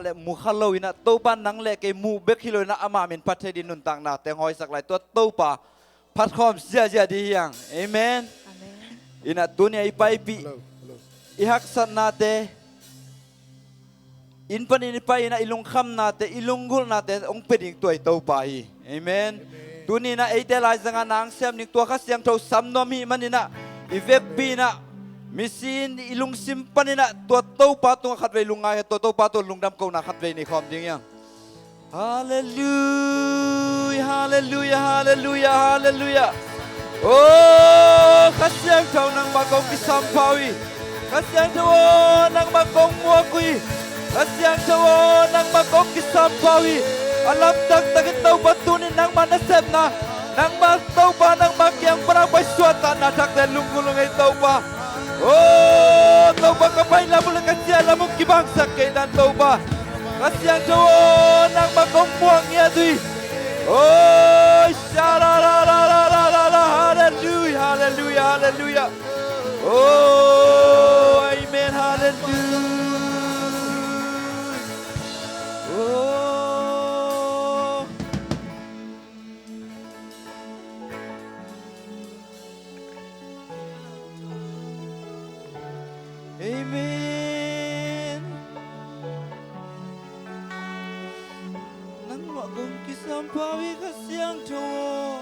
le mu khalo ina to pa nang le ke mu bek hilo na ama min pathe din nun tang na te ngoi sak lai to pa phat khom sia di yang amen ina dunia ipai pi ihak sat na te in pan in pa ina ilung kham na te ilunggul na te ong peding toy to pa hi amen tuni na ite lai zanga nang sem ning to kha siang tho sam no mi manina ivek pi na misin ilung simpanina to pa to khat ve lunga to pa to lungdam ko na khat ve ni khom ding yang hallelujah hallelujah hallelujah hallelujah oh khasyang thau nang bagong kisam pawi khasyang thau nang bagong mo kui khasyang thau nang bagong kisam pawi alam tak takit tau batunin nang manasep na nang mag tau pa nang magyang parang paiswata na tak de lunggulung ay tau pa oh tau pa kapay lamang lang kasya lamang kibang sakay na tau pa kasyang thau nang bagong muang yadui oh sharararararara hallelujah hallelujah hallelujah oh amen hallelujah oh amen nang magong kisampawi kasyang thau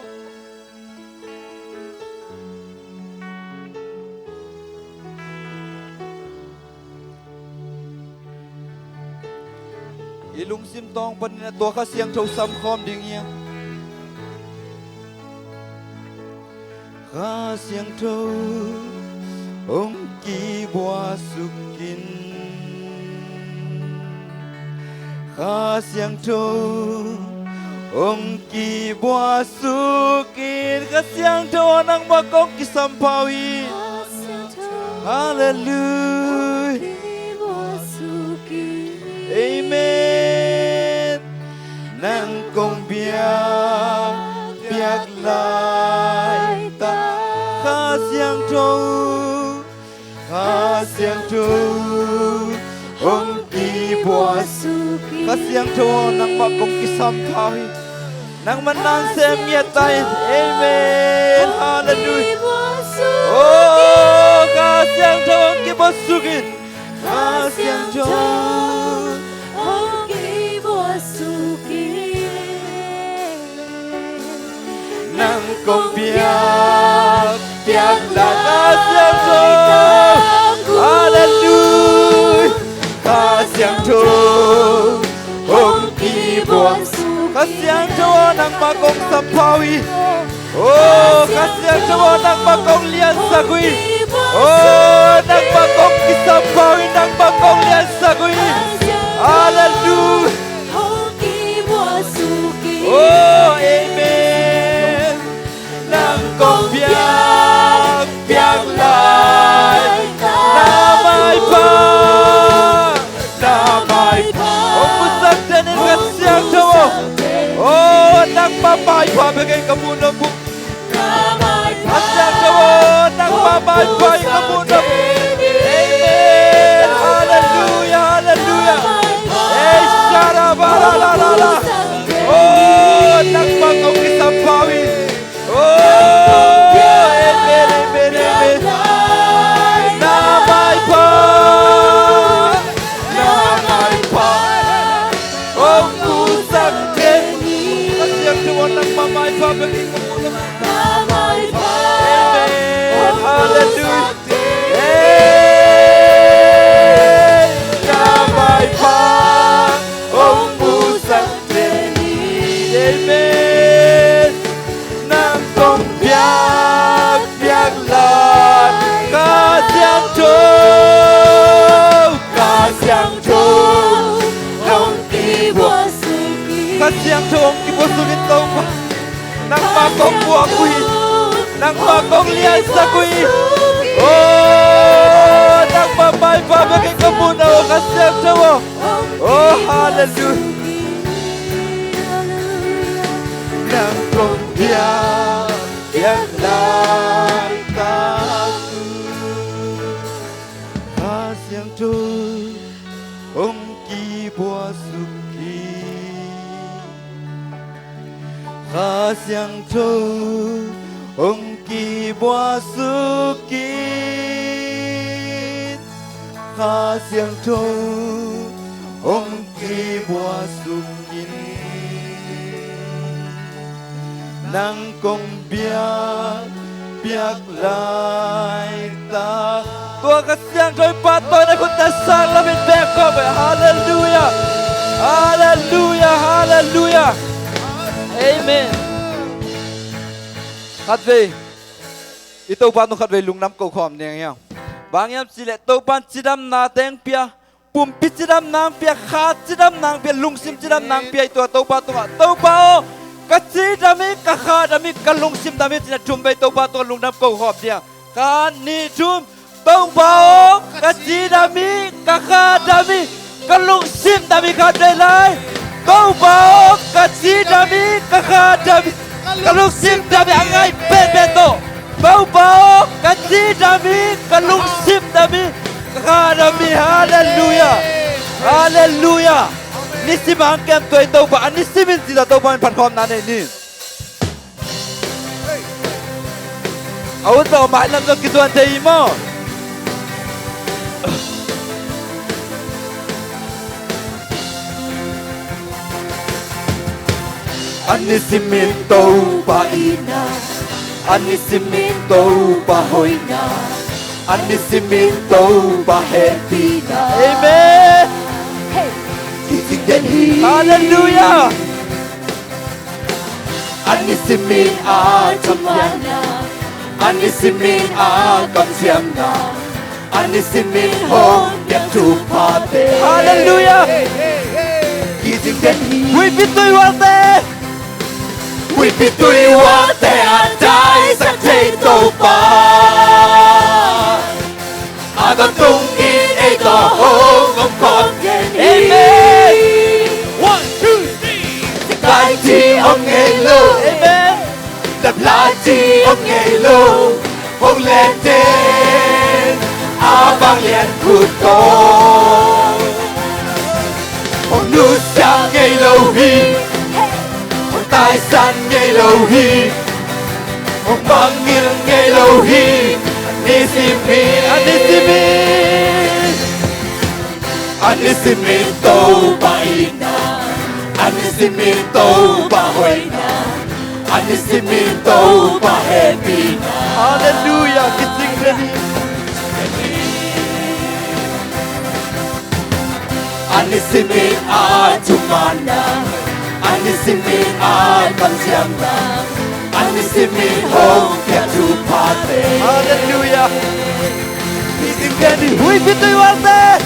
ilung sim tong panina to kha siang tho sam khom ding ya kha siang tho ong ki bua sukin kha siang tho ong ki bua sukin kha siang tho nang bakong kisampawi hallelujah amen nang kong biak lai ta kha siang thâu ong ki bua suki kha siang thâu nang ba kong ki sam thai nang manang sem ye tai amen hallelujah oh kha siang thâu ong ki bua suki kha siang thâu nang kong biak la siang thâu hallelujah kha siang thâu ong ki bua kha siang thâu nang ba kong sam pawi oh kha siang thâu nang ba kong lian sagui oh nang ba kong ki sam pawi nang ba kong lian sagui hallelujah oh amen nang kong biak lai na mai pa ông musak tenin kat siang thâu oh nang pa mai pa begai kamu nabu siang thâu nang pa mai pa kamu nabu amen hallelujah hallelujah eh shara bara la la la oh nang pa kong kisampawi oh amen amen amen na mai pa ông musak tenin kat siang thâu nang pa mai pa begai kamu nabu amen hallelujah na mai pa ông musak tenin amen nang kong biak lai kha siang thâu ong ki bua kha siang thâu ong ki bua suki tau pa nang ba kong bua kui nang ba kong lian sagui oh nang ba mai pa begai kamu na kha siang thâu oh hallelujah nang kong biak lai ta kha siang thâu ong ki bua suki kha siang tho ông kỳ bua suki kha siang tho ông kỳ bua suki nang công biak lại ta tua ka siang trôi pa tôi đã kun ta sang la min back up hallelujah hallelujah hallelujah amen khát về ito pa no khát về lung nam câu khom nè nghe bang yam si le to pan chidam na teng pia pum pi chidam nang pia kha chidam nang pia lung sim chidam nang pia ito to pa ka chidami ka kha dami ka lung sim dami china chum be to pa to lung nam câu khom dia ka ni chum tông bao cả chi đami cả kha đami cả lung sim đami khát về lại tông bao cả chi đami cả kha đami cả lung sim đami anh ấy bên bên tổ tông bao cả chi đami cả lung sim đami cả kha đami hallelujah hallelujah nisim ang kem toy tông bao nisimin sila tông bao pan khom nan ni awat tao mai lam to kituan thei mo Anisiminto pa ina, Anisiminto pa hoina, Anisiminto pa hepina. Amen. Hallelujah. Anisimin a chamana, Anisimin a kamsiamna, Anisimin hong yang chupate. Hallelujah. We be doing one day. We be doing one day and die sa thay tô pa. Aga tung in a to hong ông con Amen. 1, 2, 3. Cái chi ông nghe lô. Amen. Đập lá chi ông nghe lô. Hong lên trên. Abang liền cụt con. Hong nu sang nghe lô hi. Tai san nghe lâu hi, ông băng nghiêng nghe lâu hi, Anisimin tô ba ina, Anisimin tô ba hoina, Anisimin tô ba hepina. Hallelujah, kising ready. Anisimin a chumana. Anisimin a kamsiamna, Anisimin hong kya chupate. Hallelujah. We be doing one day.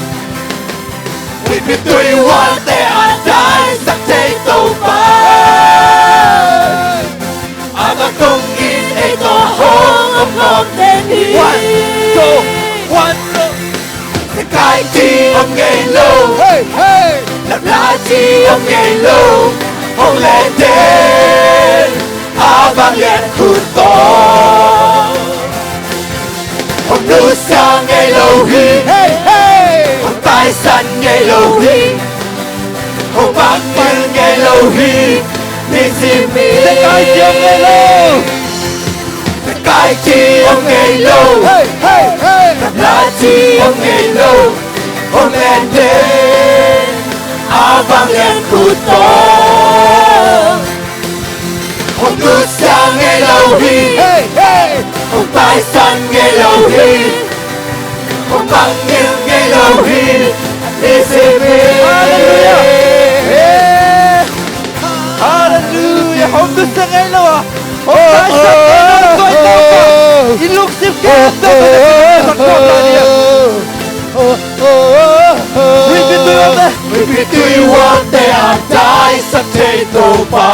We be doing one day and die sa thay tô pa. Aga tung in a to hong ông ngọc tên hi. 1, 2, 1, 2. Cái chi ông nghe lâu. Hey, hey. Làm lá chi ông nghe lâu. Hong lên trên Abang liền khut to. Hong nu sang nghe lâu hi. Hong tai san nghe lâu hi. Hong bang nghiêng nghe lâu hi. Nisimin cái chi ông nghe lâu. Cái chi ông nghe lâu. Làm lá chi ông nghe lâu. Hong lên trên Abang liền khut to. Hong nu sang nghe lâu hi. Hong tai san nghe lâu hi. Hong bang nghiêng nghe lâu hi. Nisimin. Hallelujah. Hallelujah. Hong nu sang nghe lâu à. Hong tai san nghe lâu tôi đâu. Ilok sim kaya We be doing one day and die sa thay tô pa.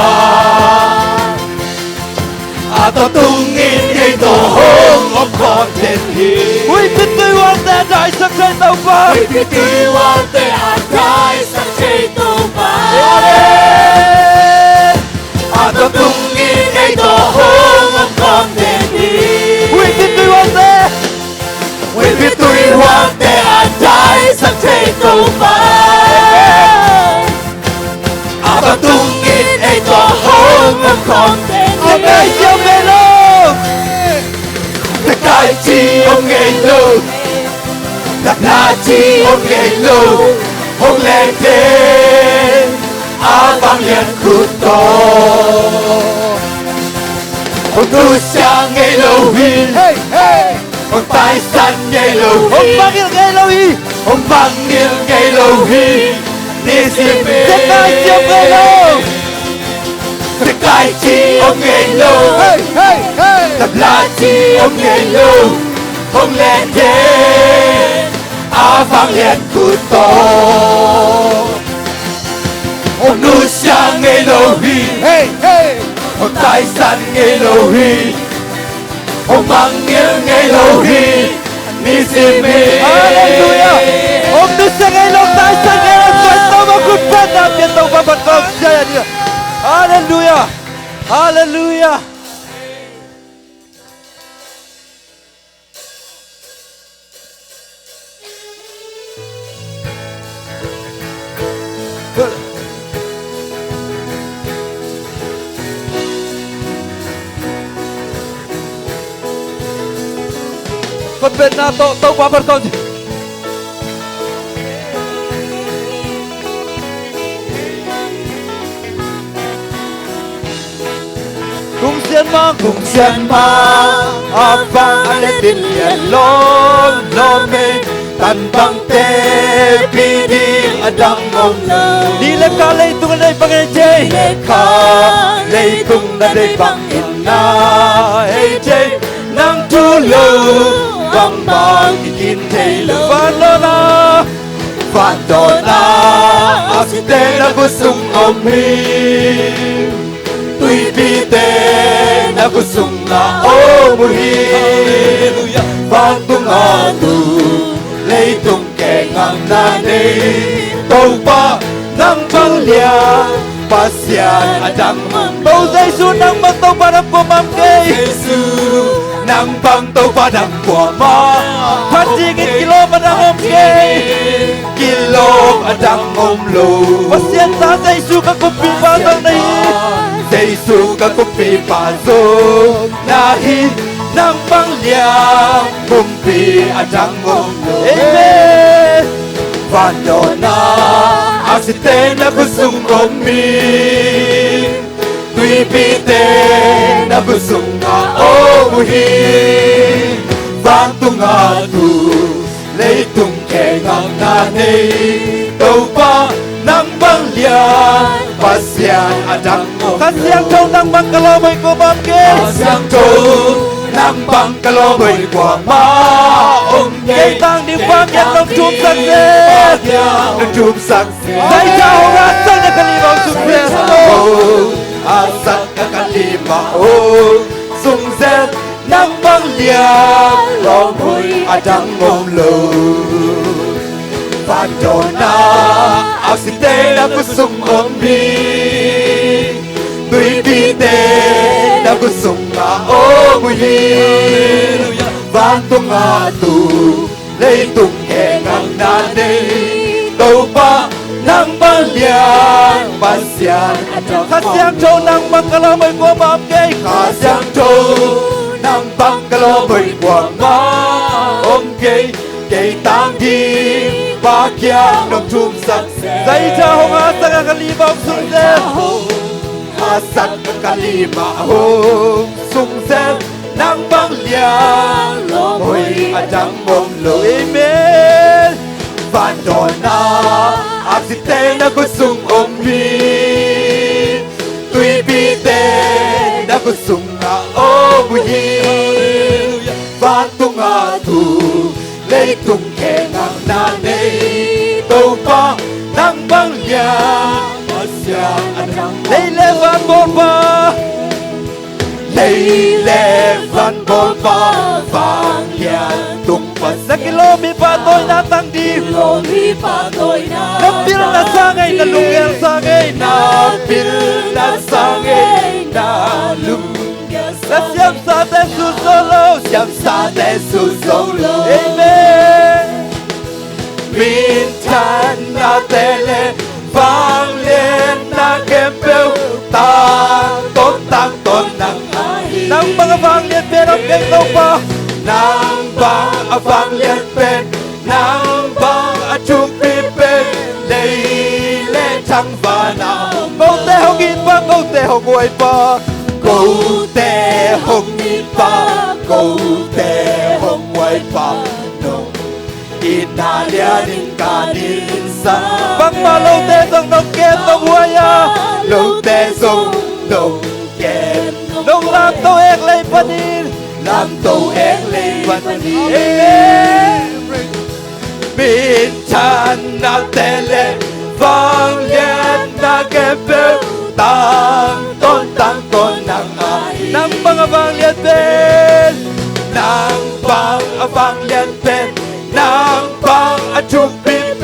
Ato tung in ngay to hong ông con tên hi. We be doing one day and die sa thay tô pa. We be doing one day and die sa thay tô pa. Ato tung in ngay to hong ông con tên hi. We be doing one day. We be doing one day and die sa thay tô pa. cai chi ông ngày lâu đặt na chi ông ngày lâu ông lên thế vang liền khu to ông tu sang ngày lâu hi ông tai san ngày lâu Ông hi vang yêu ngày lâu hi. ông vang yêu ngày lâu hi ni si mê Thế cai chi ông ngày lâu. thế cai chi ông ngày lâu tập la chi ông ngày lâu ông lên thế vang liền khu to ông nu sang ngày lâu hi ông tai san ngày lâu hi ông mang nghiêng ngày lâu hi ni si mê Hallelujah. Ông tu sang ngày lâu tai sang ngày lâu tuan tahu makut pada biar tahu babat kau saya dia. Hallelujah. Hallelujah. Con bên na tahu babat kau. Cùng xiên mang vang ale tin liền lo mê tan bang te pi đi adang ngom di lep ka lei tung nei pangai je. kha lei tung na dei bang in na hey je nang tu lo bang bang kin te lo van do na asite na busung omi tui pi te na busung na omuhi van tung a tu lei tung ke ngang na nei tau pa nang bang lia pasian adang Bau Giêsu nang bang tau padam ko mamke. Yesu nang bang tau padang kwa ma Patingin kilo padang omke. kilo adang om lo Pasien sa Giêsu ka kupi patang nahi. Yesu ka kumpi paso nahi nang bang lia kumpi adang om lo Amen. Vandona asite na busung omi tui pite na busung na omuhi vantunga tu leitung ke ngang na nei tau pa nang bang lia pasian adang om Kasiang kau nang bang kalabay ko mamke. Siang tu nang bang kalau bay qua ma om Kay tang di bang yang nang tum sakse. nang chum sak Dai jauh rasang na kalibang sukses. asak kakalima sung zet nang bang lia lo mui adang om lo Padona asite na kusung ombi tui pite na kusung na omui van tung a tu lei tung ke ngang na nei tau pa nang bang lia pasian Kasiang kau nang bang kalabay ko mamke. Kasiang tu nang bang kalau bay qua ma om ke tang di ba kia nong chum sak Dai jauh rasang na kalibang sukses. asak kalima ho sung zet nang bang lia hoi adang mom lo Amen. Vandona asite na kusung omi tui pite na kusung na omuhi vantung a tu lei tung ke ngang na nei tau pa nang bang lia pasian adang Lei levan bomba. lei le van bol pa vang lia tung pas Sa kilomi patoy na tang di. Nampil na sangay na lungel sangay na. pil na sangay na lum Na siyam sa tesu solo. siam sa te su solo Amen. Mintan na tele vang lên na kempel tang ton nang Nang mga vang lian pero kay kau pa. nang bang vang liên bên nang bang chụp bên đây lệ trăng và nào câu tê hồng in ba câu tê hồng quay ba câu tê hồng in ba câu tê hồng quay ba nông Italia din kanisa bang ma lâu tê dòng nông kem nông hoa ya lâu tê sông nông kem nông làm tàu ek lấy panin làm tàu ek lấy panin Min chan na tele vang liên na kepel tang ton nang ai nang bang vang liệt bên nang bang vang liên bên nang bang chụp bên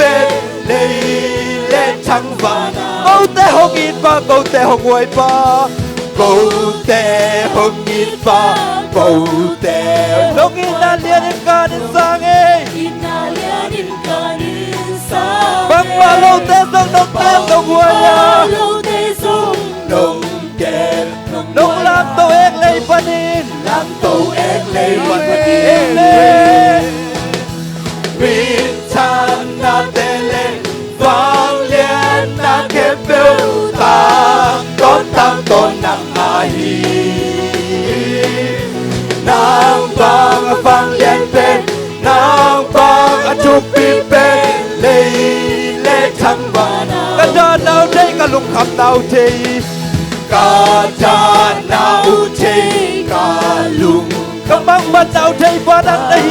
lê trắng và câu tê hồng in ba câu tê hồng quay ba câu tê hồng in ba câu tê nông in na liệt in ca in sang e bang ma lâu tê dòng nông kem nông hoa ya nông kem nông làm tàu ek lấy panin làm tàu ek lấy panin Min chan na tele vang liên na kepel tang ton nang ai nang bang vang liên bên nang bang chụp bên lê trắng và cả cha nào đây cả lùng khắp nào thì cả cha nào chê cả lùng các bang bắt nào thì ba đang đây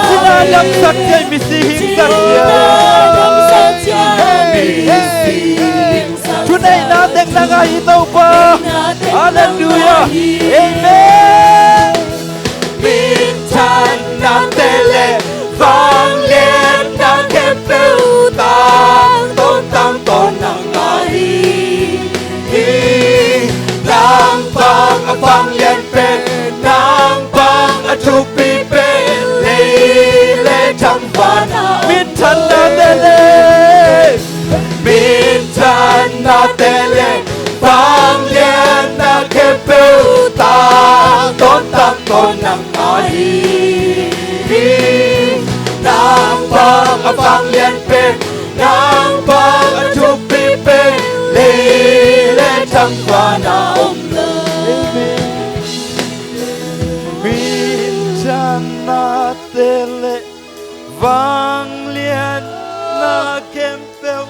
sila làm sắc chơi mi si hình sắc ya chú này na tiếng na ngay tàu ba hallelujah amen Min chan na tele vang liên na kepel tang ton nang ai nang bang vang liên bên nang bang chụp bên lê trắng và min chan na tele Min chan na tele vang liên na kepel tang ton nang ai nang bang vang liên bên nang bang chụp bên lê trắng và nào min chan na tele vang lian na kempel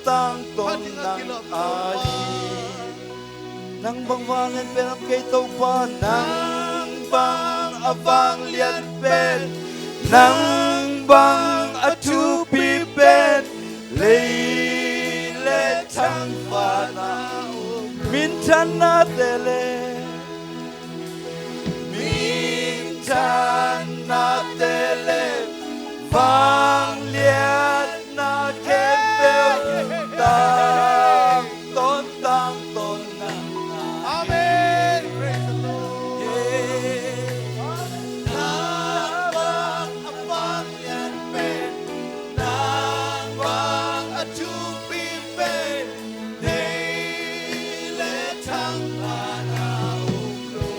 tang ton nang ai nang bang vang lian pen am kay tau pa nang bang avang lian pen nang bang atu pi pen le chang pa na min chan na tele min chan na tele vang lian na kempel tang ton nang Amen. Praise the Lord.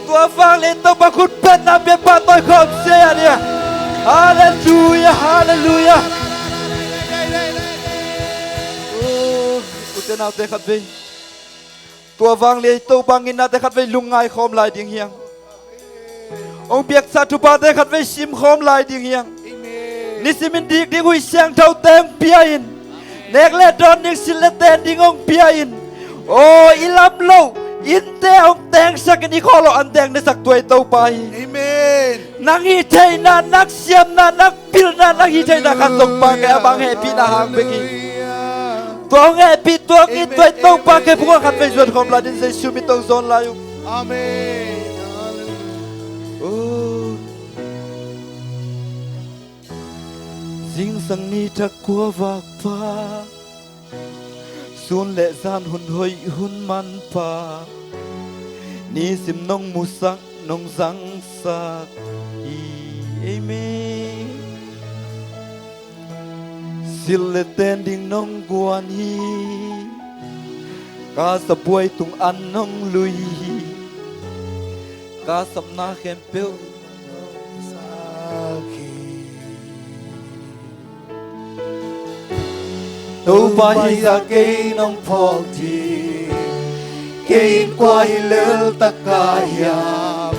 Tua vang lên tông bà khút bên nam biên ba tôi không xe nè hallelujah hallelujah ute nào te khát về tua vang lên tông bang in na te khát về lung ngai khom lại tiếng hiang ông biếc sa tu ba te khát về sim khom lại tiếng hiang nisimin dik ding hui siang thâu tem piain nek le don dik sil le ten ding ông piain o ilam lâu in te ông teng sak ni kholo an teng ne sak tuai tau pai Amen. nang hi thei na nak siam na nak pil na nang hi thei na kan tok pa ke abang happy na hang beki tuang happy tuang in tuai tau pa ke phuang khat ve zuan khom la din se sumi tong zon la yu Amen. oh sing sang ni thak kwa vak pa sun le zan hun hoi hun man pa ni sim nong musak nong zang sak amen sil le ten ding nong guan hi Cá sập bùi tung ăn nông lui Cá sập na khem piu đâu phải là cây nông phò thì cây quay lớn tất cả hiệp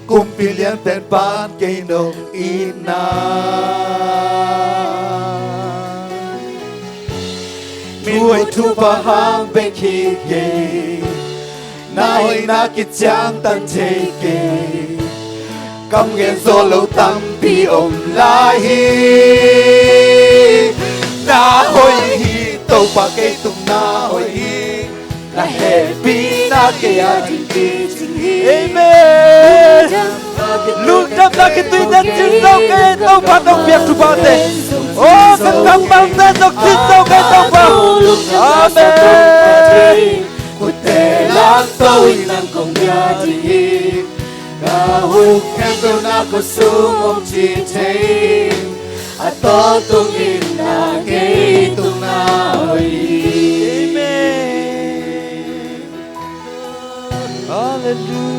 cùng bị liên tên bán cây nông in na nuôi thu và hàng bên khi kề nay na kít giang tan chê kề cam nghe gió lâu tăng bị ôm lại na hoi hi tàu ba cây tung na hoi hi na happy na cây adin hi Amen Lúc đâm ra cái tuy nhân chữ sâu cái tông phá đồng việc chủ bảo tệ Ô cần cầm bằng tên dọc chữ sâu cái tông phá Amen Cô tê lãng tôi nằm công nhà đi Gà hụt khen tôi na cô xuống ông chỉ thấy À to tung in na cây tung na hoi Amen Hallelujah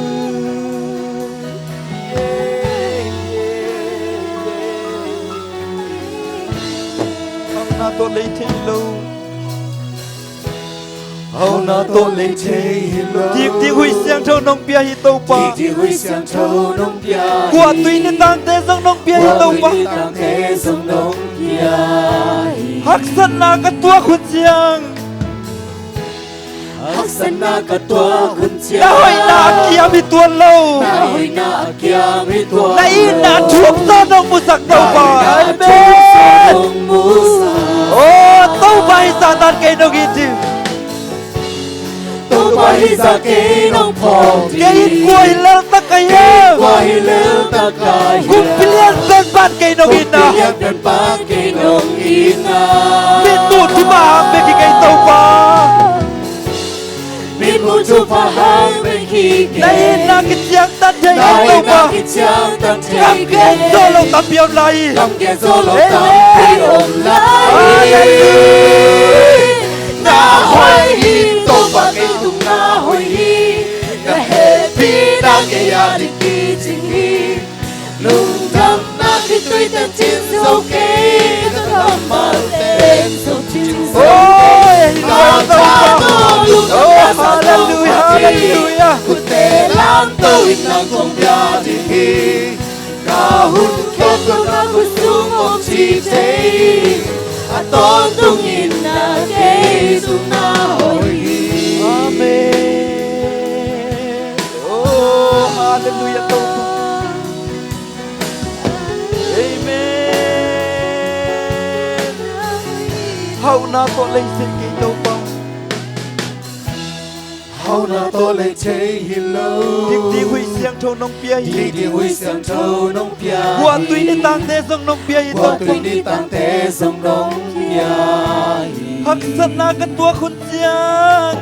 na tôi lấy thiên lâu Hầu na tôi lấy thế lâu Tiếc huy sang trâu nông bia hi tâu ba Tiếc huy sang trâu nông bia Quả tuy nên tăng thế dòng nông bia hi tâu ba Quả tuy nên tăng thế dòng nông bia Hắc sân na cái tua khuôn chiang Hắc sân na cái tua khuôn chiang Na hoi na kia mi tuôn lâu Na hoi na kia mi tuôn Na y na chuốc do nông mù sạc tâu ba Amen Ô tâu ba hi sa tan cây nông y chư Tâu ba hi sa cây nông phò Cây quay lên tất cả hiệp Quay lên tất cả hiệp Cùng liên bên ban cây nông y na Cùng liên bên ban cây nông y na Mình tụ chú bà hàng về cái cây tâu ba Mình muốn chụp phá hàng bên khi kề Na y na cái chiang tan thầy Na hi hoi tâu na ba cái chiang tan thế Cam khen do lâu tạm biếm lại Cam khen do lâu tạm biếm lại Na hoi hi tô ba cây tung na hoi hi Na happy na cây adin kỳ chinh hi Lung đâm na khi tuy tên chín dấu cây Các thầm mà tên dấu chín dấu Ôi Cả cha tô lung đâm na sa Hallelujah Hallelujah Cô tê lãng tô in năng công bia đi hi Cả hút khét cô na cô xuống ôm chi thế À tôn tung in na cây tung na hoi hi Amen Oh Hallelujah tâu ba Amen Hậu na tô lên xin cây tâu ba Hầu na tô lấy chế hi lâu Tiếc huy sang trâu nông bia hi Tiếc huy sang trâu nông bia Quả tuy nên tăng thế dòng nông bia hi Quả tâu tuy đi tăng thế dòng nông bia Hắc sân na cái tua khuôn chiang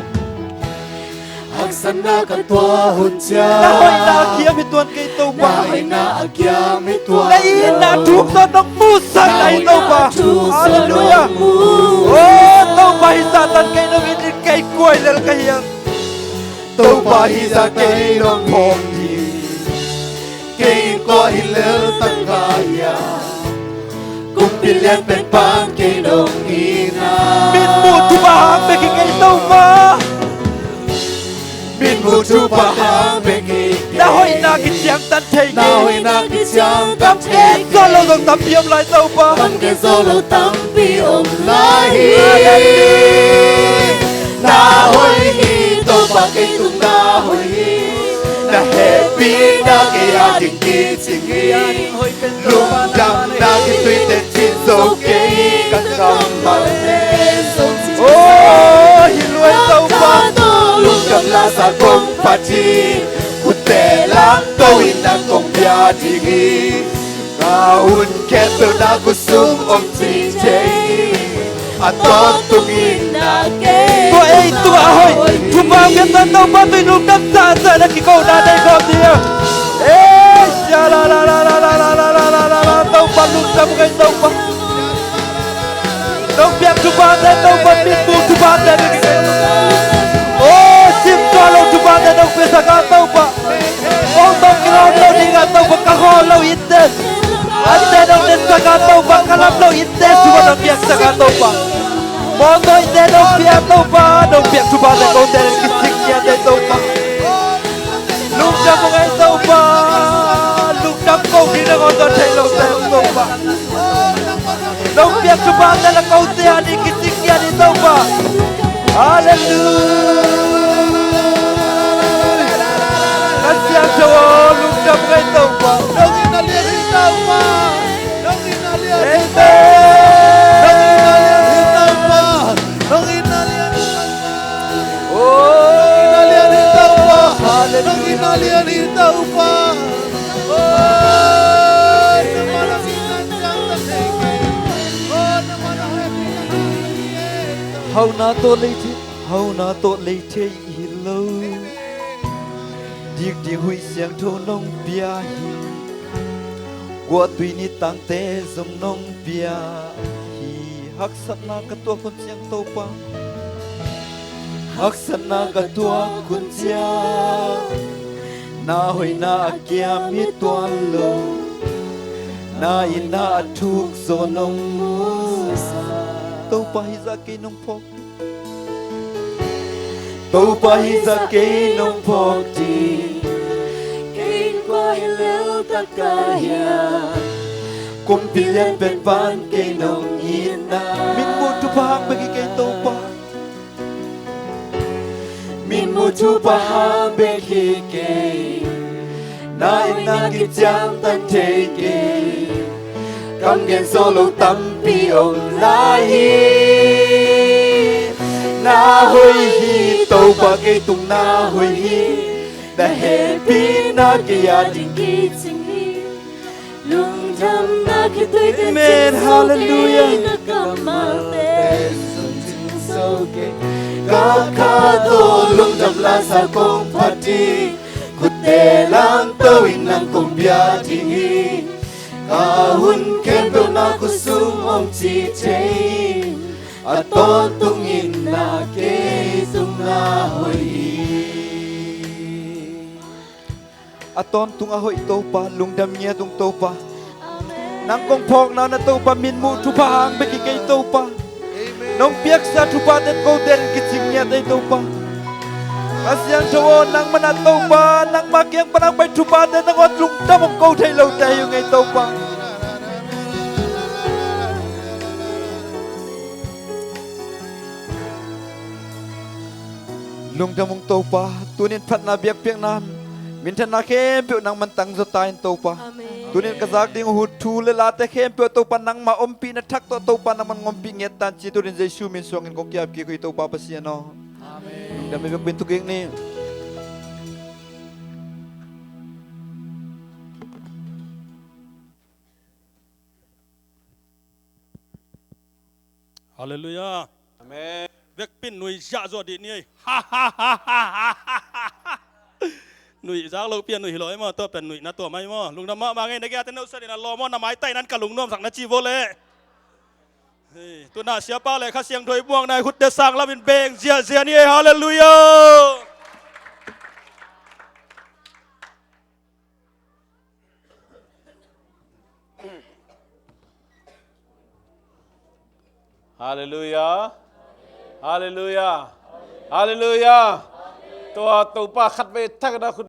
Hắc sân na cả tua hôn cha Na hoi na kia mi tuôn cây tâu Na ba hoi na kia mi tua Na y na thuốc do nông mu sang này tâu ba Hallelujah Oh tâu ba hi sa tan cây nông y cây quay lên cây hiang Tâu ba hi ra cây nông hồn đi Cây có hi lỡ tất cả ya Cùng bị liên bên bán cây nông y na Min mu tu ba hàng về cái cây tâu ba Min mu chu ba hàng về cây Na hoi na cái chiang tan thầy Na hoi na cái chang tâm thế do lâu dòng tạm biếm lại tâu ba Tâm cái dô lâu tâm bi ôm lại Na hoi hi tô ba cây tung na hoi hi Na happy na cây adin kỳ chinh hi Lung đâm na cái tuy tên chín dấu cây Các ngầm mà tên dấu chín Oh hi luai tâu ba Lung đâm la sa công phát chi Cô tê lãng tô in năng công bia đi hi Gà hùn khen tôi na cô xuống ôm chi chế À to tung in na cây Cô ấy tu à hoi Tu ba biết tân tâu ba tuy nung đâm xa xa là cái câu đà đây gom đi Ê xa la la la la la la la la la la la Tâu ba nung đâm cây tâu ba Nông biếc tu ba tên tâu ba biết bu tu ba tên pesaka taupa. Potong lo dinga taupa kaholo ites. Ate dong desaka taupa kalam lo ites cuma dong biak saka taupa. Moto ite dong biak taupa dong biak cuma dong kau dari kisiknya de taupa. Lung dam ngai taupa. Lung dam kau di nang otot hello taupa. Dong biak cuma dalam kau tehani kisiknya di taupa. Hallelujah. Kasihan cowok lung dam ngai taupa. Dong inalian taupa. Dong inalian taupa. Dong inalian taupa. Oh, inalian taupa. Dong inalian taupa. Oh, namana minanjang tateke. Oh, namana happy. Hau na to leite ilo. Điếc đi hui xiang thô nông bia hi qua tùy ni tang te dòng nông bia hi hắc sát na cả tua con xiang tàu pa hắc sát na cả tua con xiang na hoi na kia mi tua lo na ina thuk zo nông tàu pa hi ra cây nông phok tàu pa hi ra cây nông phok đi Kumpilan pen pan kay nong ina Min mo tu pahang bagi kay topa Min mo tu pahang bagi kay Na ina kitjang tan tay kay Kam gen solo tampi ong lahi Na hoi hi topa kay tung na hoi hi Da happy na kaya dingit Lung dam na kitoy den Amen, hallelujah. Nagkamalte Soge Kakado lung dam la sa kong pati Kute lang tawin ng kumbya dingi Kahun kendo na kusum om chichay At totungin na kesong na hoy Aton tung ahoy topa lungdam niya tung topa nang kong pok na na topa min mu tu pahang bagi kay topa nong piak sa tu patet ko den kitsing niya tay topa Kasihan cowok nang mana topa nang makiang panang bay tu patet nang ot lungdam ang ko tay law tayo ngay topa lungdam ang topa tunin pat na biak piak nam Mintan na kempe nang mantang zotain topa. Tunin kazak ding hutu lelate kempe topa nang maompi na tak topa nang mangompi ngetan ci tunin Jesu min songin kong kiap ki ko topa pasiano. Amen. Dami big pintu ging ni. Hallelujah. Amen Vek pin nui ja zo di ni. Ha ha ha ha ha. Nui giác lâu pian nui hiloi mà tôiเป็นnui naตัวไม่màลุงน้ำมาไงนักกีฬาเต้นเอาเสด็จนะล้อมอน้ำไม้ใต้นั้นกับลุงน้อมสั่งนาจีโวเล่ตัวน่าเสียป้าเลยข้าเสียงถอยบ่วงนายคุดเดสังลาบินเบงเสียนี่ฮาเลลูยาฮาเลลูยาฮาเลลูยาฮาเลลูยาตัวป้าขัดไปทักนะคุณ